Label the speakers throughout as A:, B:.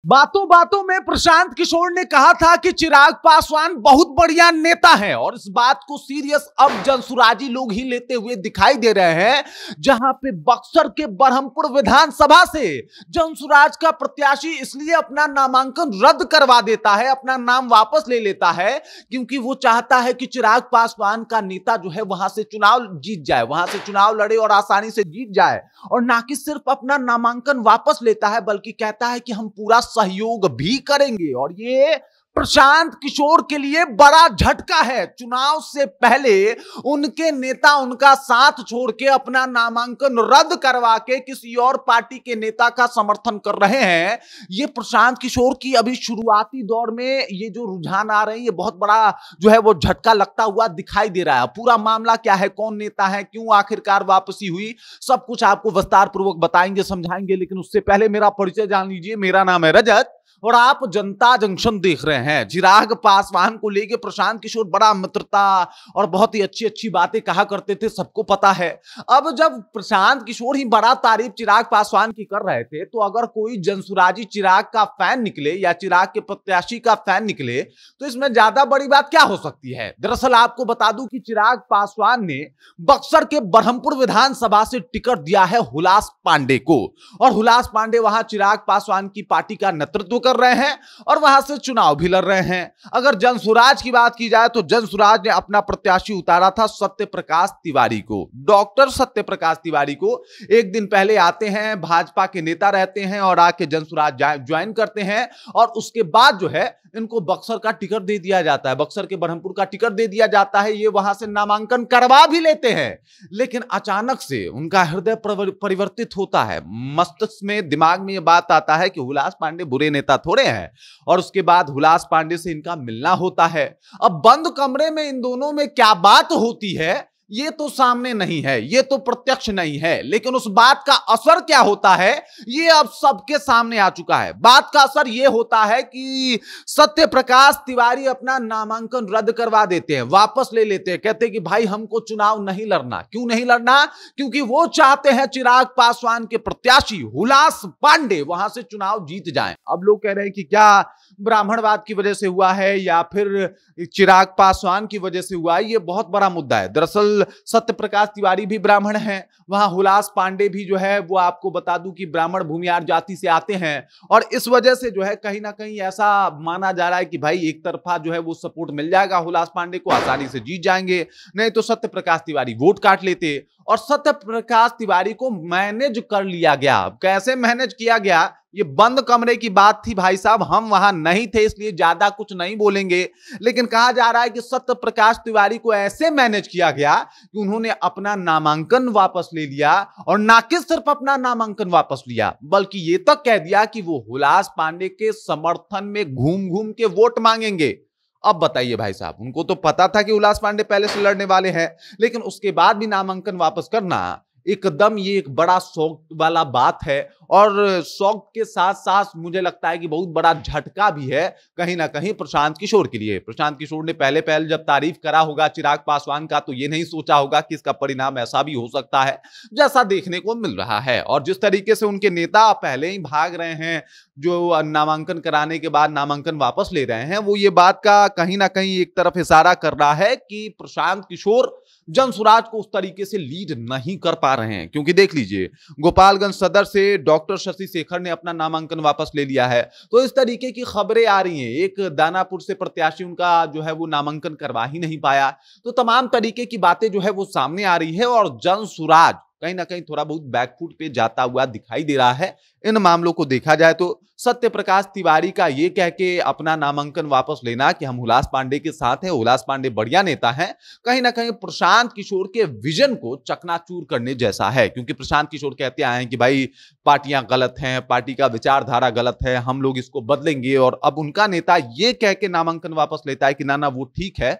A: बातों बातों में प्रशांत किशोर ने कहा था कि चिराग पासवान बहुत बढ़िया नेता है और इस बात को सीरियस अब जनसुराजी लोग ही लेते हुए दिखाई दे रहे हैं, जहां पे बक्सर के बरहमपुर विधानसभा से जनसुराज का प्रत्याशी इसलिए अपना नामांकन रद्द करवा देता है, अपना नाम वापस ले लेता है क्योंकि वो चाहता है कि चिराग पासवान का नेता जो है वहां से चुनाव जीत जाए, वहां से चुनाव लड़े और आसानी से जीत जाए। और ना कि सिर्फ अपना नामांकन वापस लेता है बल्कि कहता है कि हम पूरा सहयोग भी करेंगे। और ये प्रशांत किशोर के लिए बड़ा झटका है। चुनाव से पहले उनके नेता उनका साथ छोड़ के अपना नामांकन रद्द करवा के किसी और पार्टी के नेता का समर्थन कर रहे हैं। ये प्रशांत किशोर की अभी शुरुआती दौर में ये जो रुझान आ रहे हैं, ये बहुत बड़ा जो है वो झटका लगता हुआ दिखाई दे रहा है। पूरा मामला क्या है, कौन नेता है, क्यों आखिरकार वापसी हुई, सब कुछ आपको विस्तार पूर्वक बताएंगे, समझाएंगे। लेकिन उससे पहले मेरा परिचय जान लीजिए। मेरा नाम है रजत और आप जनता जंक्शन देख रहे हैं। चिराग पासवान को लेके प्रशांत किशोर बड़ा मित्रता और बहुत ही अच्छी अच्छी बातें कहा करते थे, सबको पता है। अब जब प्रशांत किशोर ही बड़ा तारीफ चिराग पासवान की कर रहे थे, तो अगर कोई जनसुराजी चिराग का फैन निकले या चिराग के प्रत्याशी का फैन निकले तो इसमें ज्यादा बड़ी बात क्या हो सकती है। दरअसल आपको बता दूं कि चिराग पासवान ने बक्सर के बरहमपुर विधानसभा से टिकट दिया है हुलास पांडे को, और हुलास पांडे वहां चिराग पासवान की पार्टी का नेतृत्व कर रहे हैं और वहां से चुनाव भी लड़ रहे हैं। अगर जनसुराज की बात की जाए तो जनसुराज ने अपना प्रत्याशी उतारा था सत्य प्रकाश तिवारी को। डॉक्टर सत्य प्रकाश तिवारी को एक दिन पहले आते हैं, भाजपा के नेता रहते हैं और आके जनसुराज ज्वाइन करते हैं और उसके बाद जो है इनको बक्सर का टिकट दे दिया जाता है, बक्सर के बरहमपुर का टिकट दे दिया जाता है। ये वहां से नामांकन करवा भी लेते हैं, लेकिन अचानक से उनका हृदय परिवर्तित होता है। मस्तिष्क में, दिमाग में ये बात आता है कि हुलास पांडे बुरे नेता थोड़े हैं, और उसके बाद हुलास पांडे से इनका मिलना होता है। अब बंद कमरे में इन दोनों में क्या बात होती है ये तो सामने नहीं है, ये तो प्रत्यक्ष नहीं है, लेकिन उस बात का असर क्या होता है ये अब सबके सामने आ चुका है। बात का असर ये होता है कि सत्य प्रकाश तिवारी अपना नामांकन रद्द करवा देते हैं, वापस ले लेते हैं, कहते हैं कि भाई हमको चुनाव नहीं लड़ना। क्यों नहीं लड़ना? क्योंकि वो चाहते हैं चिराग पासवान के प्रत्याशी हुलास पांडे वहां से चुनाव जीत जाएं। अब लोग कह रहे हैं कि क्या ब्राह्मणवाद की वजह से हुआ है या फिर चिराग पासवान की वजह से हुआ है, ये बहुत बड़ा मुद्दा है। दरअसल सत्य प्रकाश तिवारी भी ब्राह्मण हैं, वहां हुलास पांडे भी जो है वो आपको बता दूं कि ब्राह्मण भूमियार जाति से आते हैं, और इस वजह से जो है कहीं ना कहीं ऐसा माना जा रहा है कि भाई एक तरफा जो है वो सपोर्ट मिल जाएगा हुलास पांडे को, आसानी से जीत जाएंगे। नहीं तो सत्य प्रकाश तिवारी वोट काट लेते। और सत्य प्रकाश तिवारी को मैनेज कर लिया गया। कैसे मैनेज किया गया? ये बंद कमरे की बात थी भाई साहब, हम वहां नहीं थे इसलिए ज्यादा कुछ नहीं बोलेंगे, लेकिन कहा जा रहा है कि सत्य प्रकाश तिवारी को ऐसे मैनेज किया गया कि उन्होंने अपना नामांकन वापस ले लिया, और ना कि सिर्फ अपना नामांकन वापस लिया बल्कि ये तक कह दिया कि वो हुलास पांडे के समर्थन में घूम घूम के वोट मांगेंगे। अब बताइए भाई साहब, उनको तो पता था कि हुलास पांडे पहले से लड़ने वाले हैं, लेकिन उसके बाद भी नामांकन वापस करना एकदम ये एक बड़ा शौक वाला बात है। और शौक के साथ साथ मुझे लगता है कि बहुत बड़ा झटका भी है कहीं ना कहीं प्रशांत किशोर के लिए। प्रशांत किशोर ने पहले पहले जब तारीफ करा होगा चिराग पासवान का तो ये नहीं सोचा होगा कि इसका परिणाम ऐसा भी हो सकता है जैसा देखने को मिल रहा है। और जिस तरीके से उनके नेता पहले ही भाग रहे हैं, जो नामांकन कराने के बाद नामांकन वापस ले रहे हैं, वो ये बात का कहीं ना कहीं एक तरफ इशारा कर रहा है कि प्रशांत किशोर जनसुराज को उस तरीके से लीड नहीं कर पा रहे हैं। क्योंकि देख लीजिए, गोपालगंज सदर से डॉक्टर शशि शेखर ने अपना नामांकन वापस ले लिया है, तो इस तरीके की खबरें आ रही हैं। एक दानापुर से प्रत्याशी उनका जो है वो नामांकन करवा ही नहीं पाया, तो तमाम तरीके की बातें जो है वो सामने आ रही है और जनसुराज कहीं ना कहीं थोड़ा बहुत बैकफुट पे जाता हुआ दिखाई दे रहा है। इन मामलों को देखा जाए तो सत्य प्रकाश तिवारी का ये कह के अपना नामांकन वापस लेना कि हम हुलास पांडे के साथ हैं, हुलास पांडे बढ़िया नेता हैं, कहीं ना कहीं प्रशांत किशोर के विजन को चकनाचूर करने जैसा है। क्योंकि प्रशांत किशोर कहते आए हैं कि भाई पार्टियां गलत हैं, पार्टी का विचारधारा गलत है, हम लोग इसको बदलेंगे, और अब उनका नेता ये कह के नामांकन वापस लेता है कि ना ना वो ठीक है।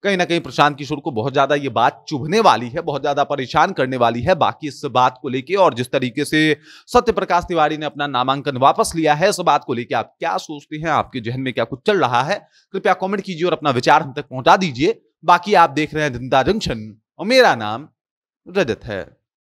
A: कहीं ना कहीं प्रशांत किशोर को बहुत ज्यादा ये बात चुभने वाली है, बहुत ज्यादा परेशान करने वाली है बाकी इस बात को लेके। और जिस तरीके से सत्य प्रकाश तिवारी ने अपना नामांकन वापस लिया है, इस बात को लेके आप क्या सोचते हैं, आपके जहन में क्या कुछ चल रहा है, कृपया कमेंट कीजिए और अपना विचार हम तक पहुंचा दीजिए। बाकी आप देख रहे हैं जनता जंक्शन और मेरा नाम रजत है।